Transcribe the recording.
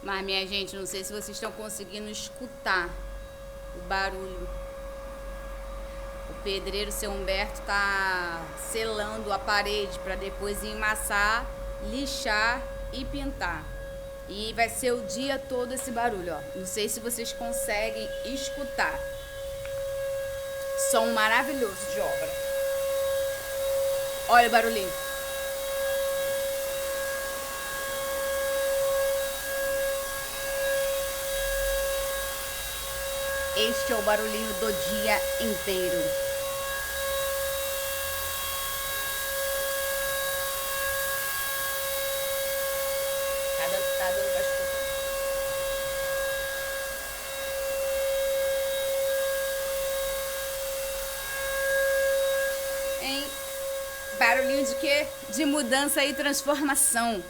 Mas, minha gente, não sei se vocês estão conseguindo escutar o barulho. O pedreiro, seu Humberto, tá selando a parede para depois emassar, lixar e pintar. E vai ser o dia todo esse barulho, ó. Não sei se vocês conseguem escutar. Som maravilhoso de obra. Olha o barulhinho. Este é o barulhinho do dia inteiro. Tá dando pra escutar. Hein? Barulhinho de quê? De mudança e transformação.